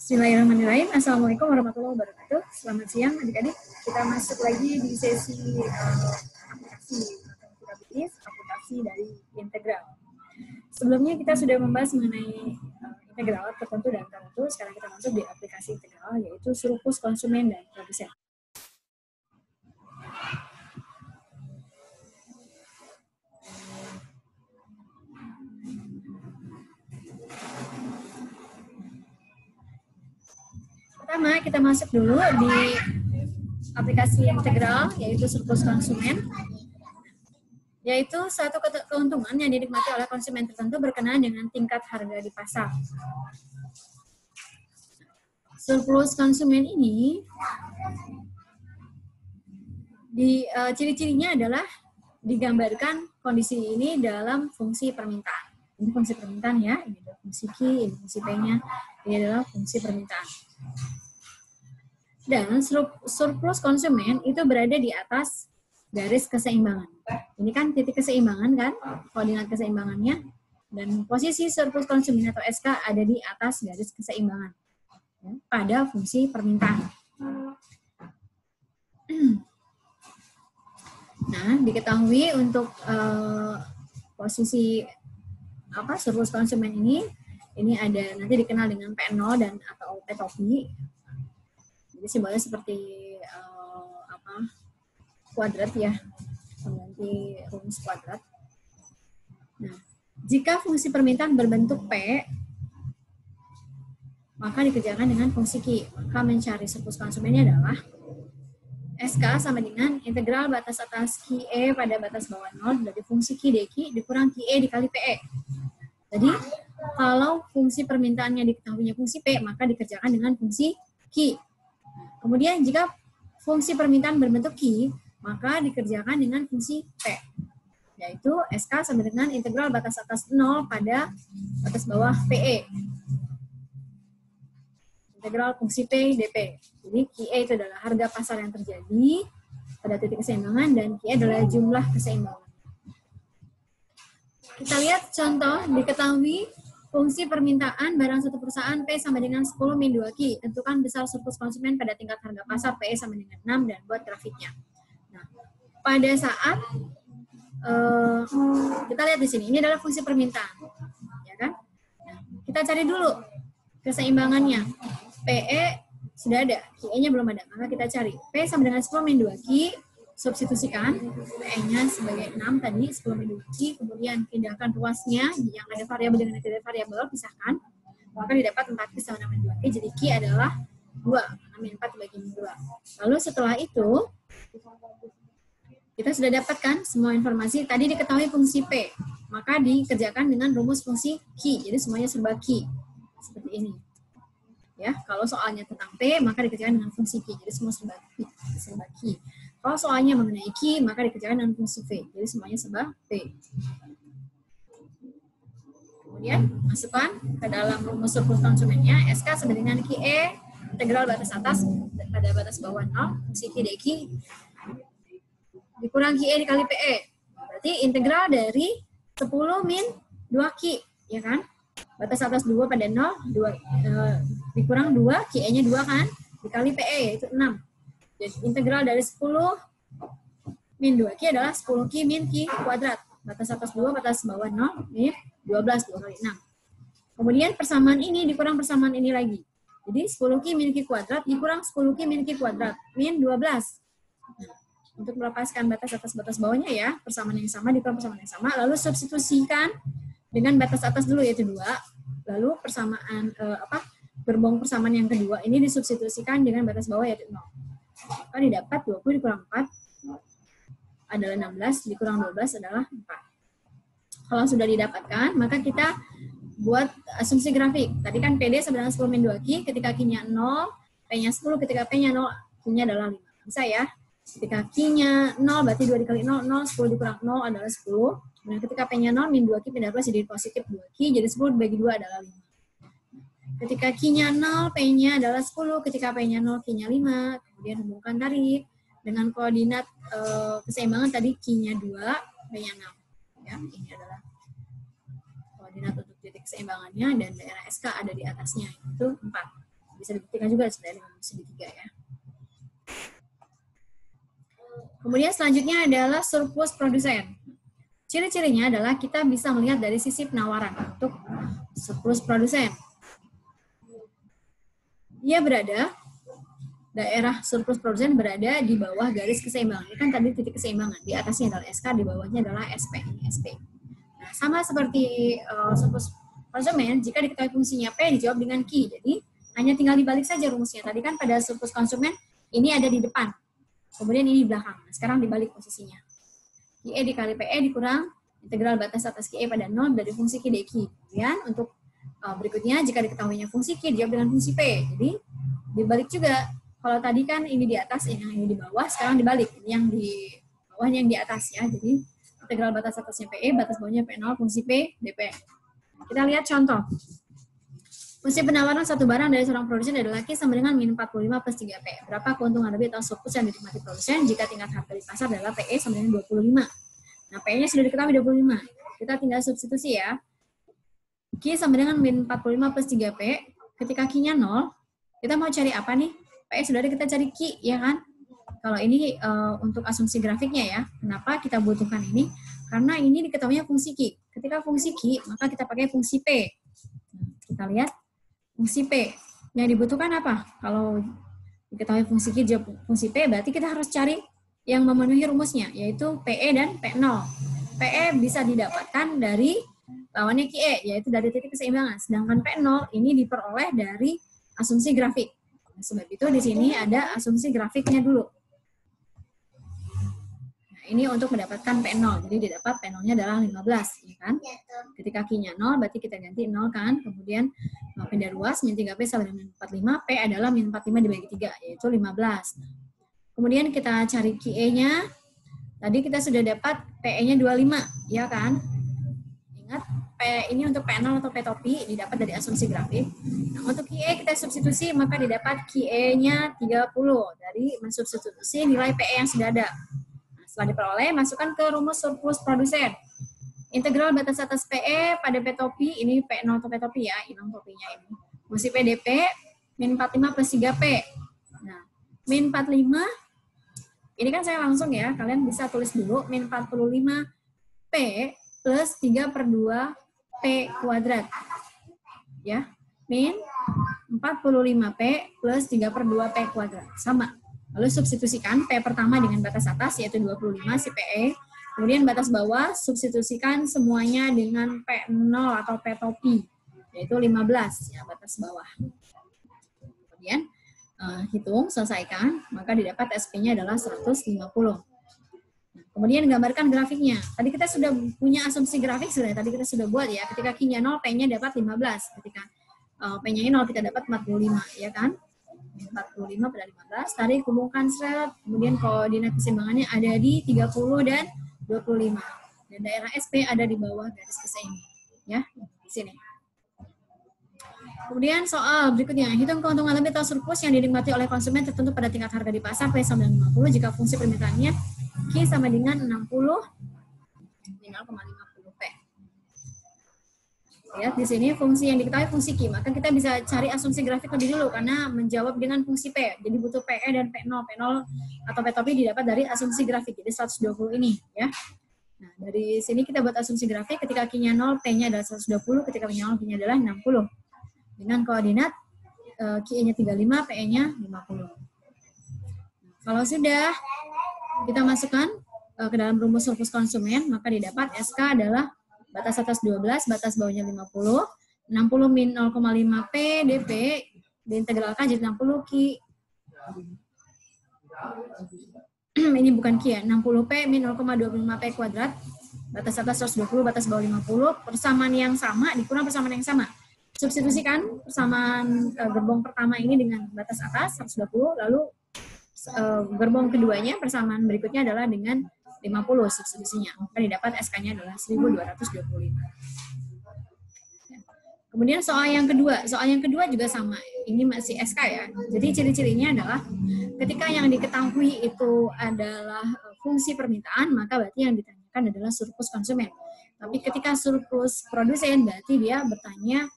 Bismillahirrahmanirrahim. Assalamualaikum warahmatullahi wabarakatuh. Selamat siang adik-adik. Kita masuk lagi di sesi aplikasi dari integral. Sebelumnya kita sudah membahas mengenai integral tertentu dan tertentu. Sekarang kita masuk di aplikasi integral, yaitu surplus konsumen dan produsen. Pertama, kita masuk dulu di aplikasi integral, yaitu surplus konsumen, yaitu suatu keuntungan yang dinikmati oleh konsumen tertentu berkenaan dengan tingkat harga di pasar. Surplus konsumen ini, ciri-cirinya adalah digambarkan kondisi ini dalam fungsi permintaan. Ini fungsi permintaan ya, ini adalah fungsi Q, ini fungsi P-nya, ini adalah fungsi permintaan. Dan surplus konsumen itu berada di atas garis keseimbangan. Ini kan titik keseimbangan kan, koordinat keseimbangannya, dan posisi surplus konsumen atau SK ada di atas garis keseimbangan ya, pada fungsi permintaan. Nah, diketahui untuk posisi surplus konsumen ini ada nanti dikenal dengan P0 dan atau P topi. Jadi simbolnya seperti kuadrat ya, mengganti rumus kuadrat. Nah, jika fungsi permintaan berbentuk P, maka dikerjakan dengan fungsi Q. Maka mencari surplus konsumennya adalah SK sama dengan integral batas atas QE pada batas bawah 0 dari fungsi Q dq dikurang QE dikali PE. Jadi, kalau fungsi permintaannya diketahuinya fungsi P, maka dikerjakan dengan fungsi Q. Kemudian jika fungsi permintaan berbentuk Q, maka dikerjakan dengan fungsi P, yaitu SK sama dengan integral batas atas 0 pada batas bawah PE. Integral fungsi P dP. Jadi QE itu adalah harga pasar yang terjadi pada titik keseimbangan dan QE adalah jumlah keseimbangan. Kita lihat contoh, diketahui fungsi permintaan barang satu perusahaan P sama dengan 10 min 2Q. Tentukan besar surplus konsumen pada tingkat harga pasar PE sama dengan 6 dan buat grafiknya. Nah, pada saat kita lihat di sini, ini adalah fungsi permintaan, ya kan? Nah, kita cari dulu keseimbangannya. PE sudah ada, QE-nya belum ada, maka kita cari P sama dengan 10 min 2Q. Substitusikan PE-nya sebagai 6 tadi, 10 min 2Q, kemudian pindahkan ruasnya yang ada variabel dengan tidak variabel, pisahkan, maka didapat 4Q sama 6 min 2Q, jadi Q adalah 2, 6 min 4 dibagi min 2. Lalu setelah itu, kita sudah dapatkan semua informasi, tadi diketahui fungsi P, maka dikerjakan dengan rumus fungsi Q, jadi semuanya serba Q, seperti ini. Ya, kalau soalnya tentang P, maka dikerjakan dengan fungsi Q, jadi semua serba Q. Kalau soalnya mengenai Q, maka dikerjakan dengan fungsi V. Jadi semuanya serba P. Kemudian, masukkan ke dalam rumus surplus konsumennya. SK sama dengan QE, integral batas atas pada batas bawah 0, fungsi Q dq, dikurang QE dikali PE. Berarti integral dari 10 min 2Q, ya kan? Batas atas 2 pada 0, dikurang 2, QE-nya 2 kan? Dikali PE, yaitu 6. Jadi integral dari 10 min 2Q adalah 10Q min Q kuadrat. Batas atas 2, batas bawah 0, min 12, 2 kali 6. Kemudian persamaan ini dikurang persamaan ini lagi. Jadi 10Q min Q kuadrat dikurang 10Q min Q kuadrat, min 12. Nah, untuk melepaskan batas atas batas bawahnya ya, persamaan yang sama dikurang persamaan yang sama, lalu substitusikan dengan batas atas dulu yaitu 2, lalu persamaan gerbong persamaan yang kedua ini disubstitusikan dengan batas bawah yaitu 0. Maka didapat 20 dikurang 4 adalah 16, dikurang 12 adalah 4. Kalau sudah didapatkan, maka kita buat asumsi grafik. Tadi kan PD sama dengan 10 min 2Q, ketika Q-nya 0, P-nya 10, ketika P-nya 0, Q-nya adalah 5. Bisa ya? Ketika Q-nya 0, berarti 2 dikali 0, 0, 10 dikurang 0 adalah 10. Kemudian ketika P-nya 0, min 2Q pindah plus jadi positif 2Q, jadi 10 dibagi 2 adalah 5. Ketika Q-nya 0, P-nya adalah 10, ketika P-nya 0, Q-nya 5, kemudian hubungkan tarik dengan koordinat keseimbangan tadi Q-nya 2, P-nya 6. Ya, ini adalah koordinat untuk titik keseimbangannya dan daerah SK ada di atasnya, itu 4. bisa dibuktikan juga sebenarnya dengan segitiga ya. Kemudian selanjutnya adalah surplus produsen. Ciri-cirinya adalah kita bisa melihat dari sisi penawaran untuk surplus produsen. Dia berada, daerah surplus produsen berada di bawah garis keseimbangan. Ini kan tadi titik keseimbangan. Di atasnya adalah SK, di bawahnya adalah SP. Ini SP. Nah, sama seperti surplus konsumen, jika diketahui fungsinya P, dijawab dengan Q. Jadi, hanya tinggal dibalik saja rumusnya. Tadi kan pada surplus konsumen, ini ada di depan. Kemudian ini di belakang. Nah, sekarang dibalik posisinya. QE dikali PE dikurang integral batas atas QE pada 0 dari fungsi Q dq. Kemudian untuk berikutnya, jika diketahuinya fungsi Q, dijawab dengan fungsi P. Jadi, dibalik juga. Kalau tadi kan ini di atas, yang ini di bawah, sekarang dibalik. Ini yang di bawah, yang di atas ya. Jadi, integral batas atasnya PE, batas bawahnya P0, fungsi P, dP. Kita lihat contoh. Fungsi penawaran satu barang dari seorang produsen adalah Q sama dengan min 45 plus 3P. Berapa keuntungan lebih atau surplus yang dinikmati produsen jika tingkat harga di pasar adalah PE sama dengan 25. Nah, PE-nya sudah diketahui 25. Kita tinggal substitusi ya. Q sama dengan min 45 plus 3P. Ketika Q-nya 0, kita mau cari apa nih? PE sudah kita cari Q, ya kan? Kalau ini untuk asumsi grafiknya ya. Kenapa kita butuhkan ini? Karena ini diketahuinya fungsi Q. Ketika fungsi Q, maka kita pakai fungsi P. Kita lihat. Fungsi P. Yang dibutuhkan apa? Kalau diketahui fungsi Q jawab fungsi P, berarti kita harus cari yang memenuhi rumusnya, yaitu PE dan P0. PE bisa didapatkan dari lawannya QE, yaitu dari titik keseimbangan. Sedangkan P0 ini diperoleh dari asumsi grafik. Sebab itu di sini ada asumsi grafiknya dulu. Ini untuk mendapatkan P0. Jadi didapat P0-nya adalah 15, ya kan? Ketika Q-nya 0, berarti kita ganti 0 kan? Kemudian pindah ruas, min 3P sama dengan 45, P adalah min 45 dibagi 3, yaitu 15. Kemudian kita cari QE-nya. Tadi kita sudah dapat PE-nya 25, ya kan? Ingat, P ini untuk P0 atau P topi, didapat dari asumsi grafik. Nah, untuk QE kita substitusi, maka didapat QE-nya 30, dari mensubstitusi nilai PE yang sudah ada. Setelah diperoleh, masukkan ke rumus surplus produsen. Integral batas atas PE pada P topi, ini P0 atau P topi ya, ini topinya ini. Fungsi PDP, min 45 plus 3P. Nah, min 45, ini kan saya langsung ya, kalian bisa tulis dulu, min 45P plus 3 per 2 P kuadrat. Ya, min 45P plus 3 per 2 P kuadrat. Sama. Lalu substitusikan P pertama dengan batas atas, yaitu 25 si PE. Kemudian batas bawah, substitusikan semuanya dengan P0 atau P topi, yaitu 15, ya, batas bawah. Kemudian, hitung, selesaikan, maka didapat SP-nya adalah 150. Kemudian gambarkan grafiknya. Tadi kita sudah punya asumsi grafik, tadi kita sudah buat ya. Ketika Q-nya 0, P-nya dapat 15. Ketika P-nya 0, kita dapat 45, ya kan? 45 pada 15, tarik, hubungkan seret, kemudian koordinat keseimbangannya ada di 30 dan 25. Dan daerah SP ada di bawah garis keseimbangan. Ya, di sini. Kemudian soal berikutnya, hitung keuntungan lebih atau surplus yang dinikmati oleh konsumen tertentu pada tingkat harga di pasar P sama dengan 50 jika fungsi permintaannya Q sama dengan 60 0,50 P. Lihat di sini fungsi yang diketahui fungsi Q, maka kita bisa cari asumsi grafik lebih dulu karena menjawab dengan fungsi P. Jadi butuh PE dan P0. P0 atau P topi didapat dari asumsi grafik, jadi 120 ini ya. Nah, dari sini kita buat asumsi grafik, ketika Q-nya 0, P-nya adalah 120, ketika P-nya 0, Q-nya adalah 60. Dengan koordinat Q-nya 35, PE-nya 50. Kalau sudah kita masukkan ke dalam rumus surplus konsumen, maka didapat SK adalah batas atas 12, batas bawahnya 50, 60 min 0,5 P dP, diintegralkan jadi 60 Q. Ini bukan Q ya, 60 P min 0,25 P kuadrat, batas atas 120, batas bawah 50, persamaan yang sama, dikurang persamaan yang sama. Substitusikan persamaan gerbong pertama ini dengan batas atas 120, lalu gerbong keduanya persamaan berikutnya adalah dengan 50 substitusinya. Maka didapat SK-nya adalah 1225. Kemudian soal yang kedua juga sama. Ini masih SK ya. Jadi ciri-cirinya adalah ketika yang diketahui itu adalah fungsi permintaan, maka berarti yang ditanyakan adalah surplus konsumen. Tapi ketika surplus produsen berarti dia bertanya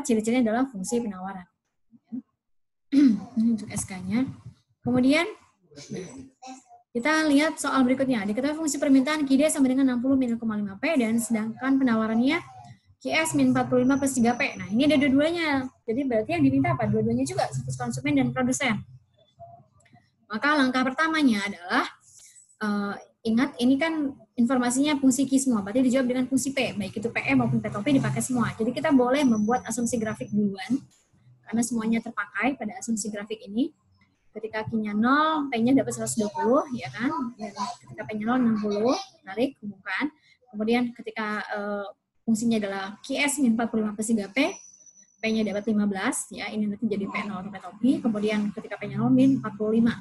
ciri-cirinya adalah fungsi penawaran. untuk SK-nya. Kemudian kita lihat soal berikutnya. Diketahui fungsi permintaan QD sama dengan 60 min 0,5P dan sedangkan penawarannya QS min 45 plus 3P. Nah, ini ada dua-duanya. Jadi berarti yang diminta apa? Dua-duanya juga, situs konsumen dan produsen. Maka langkah pertamanya adalah ingat ini kan informasinya fungsi Q semua, berarti dijawab dengan fungsi P, baik itu PE maupun P top P dipakai semua. Jadi kita boleh membuat asumsi grafik duluan, karena semuanya terpakai pada asumsi grafik ini. Ketika Q-nya 0, P-nya dapat 120, ya kan? Dan ketika P-nya 0, 60, tarik, hubungkan. Kemudian ketika fungsinya adalah QS min 45 plus 3P, P-nya dapat 15, ya, ini nanti jadi P0 atau P top P. Kemudian ketika P-nya 0, min 45,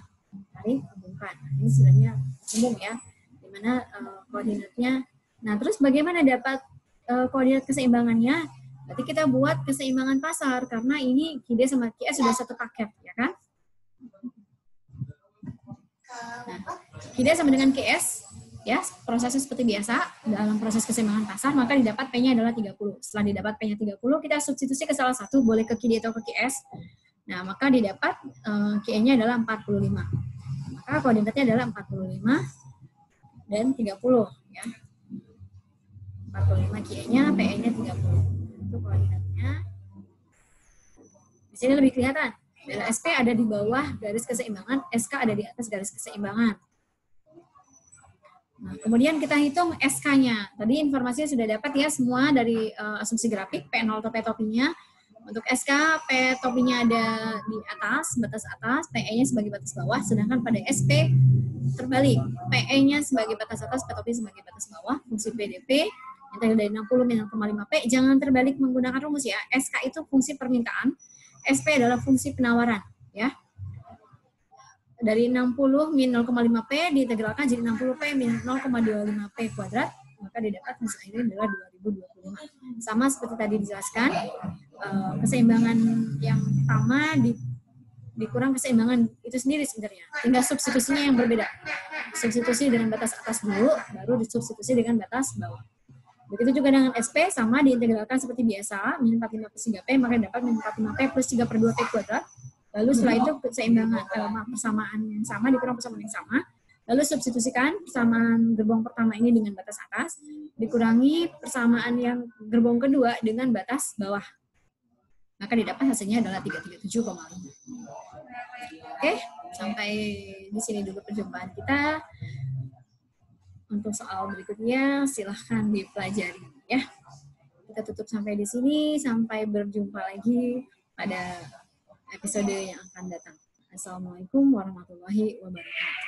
tarik, hubungkan. Nah, ini sebenarnya umum ya, dimana koordinatnya. Nah, terus bagaimana dapat koordinat keseimbangannya? Berarti kita buat keseimbangan pasar, karena ini QD sama QS sudah satu paket, ya kan? Nah, QD sama dengan QS, ya, prosesnya seperti biasa, dalam proses keseimbangan pasar, maka didapat P-nya adalah 30. Setelah didapat P-nya 30, kita substitusi ke salah satu, boleh ke QD atau ke QS. Nah, maka didapat QE-nya adalah 45. Maka koordinatnya adalah 45 dan 30, ya. 45 QE-nya, PE-nya 30. Itu koordinatnya. Di sini lebih kelihatan. SP ada di bawah garis keseimbangan, SK ada di atas garis keseimbangan. Nah, kemudian kita hitung SK-nya. Tadi informasinya sudah dapat ya semua dari asumsi grafik, P0 atau P topinya. Untuk SK, P topinya ada di atas, batas atas, PE-nya sebagai batas bawah, sedangkan pada SP terbalik. PE-nya sebagai batas atas, P topi sebagai batas bawah, fungsi PDP, yang tadi dari 60 min 0,5P, jangan terbalik menggunakan rumus ya. SK itu fungsi permintaan, SP adalah fungsi penawaran, ya. Dari 60 min 0,5P diintegralkan jadi 60P min 0,25P kuadrat, maka didapat hasilnya adalah 2025. Sama seperti tadi dijelaskan, keseimbangan yang pertama dikurang keseimbangan itu sendiri sebenarnya. Tinggal substitusinya yang berbeda. Substitusi dengan batas atas dulu, baru disubstitusi dengan batas bawah. Begitu juga dengan SP, sama diintegralkan seperti biasa, min 45 plus 3P, maka dapat min 45P plus 3 per 2P kuadrat. Lalu setelah itu keseimbangan, persamaan yang sama, dikurang persamaan yang sama. Lalu substitusikan persamaan gerbong pertama ini dengan batas atas, dikurangi persamaan yang gerbong kedua dengan batas bawah. Maka didapat hasilnya adalah 337,5. Oke, sampai di sini dulu perjumpaan kita. Untuk soal berikutnya silahkan dipelajari ya. Kita tutup sampai di sini, sampai berjumpa lagi pada episode yang akan datang. Assalamualaikum warahmatullahi wabarakatuh.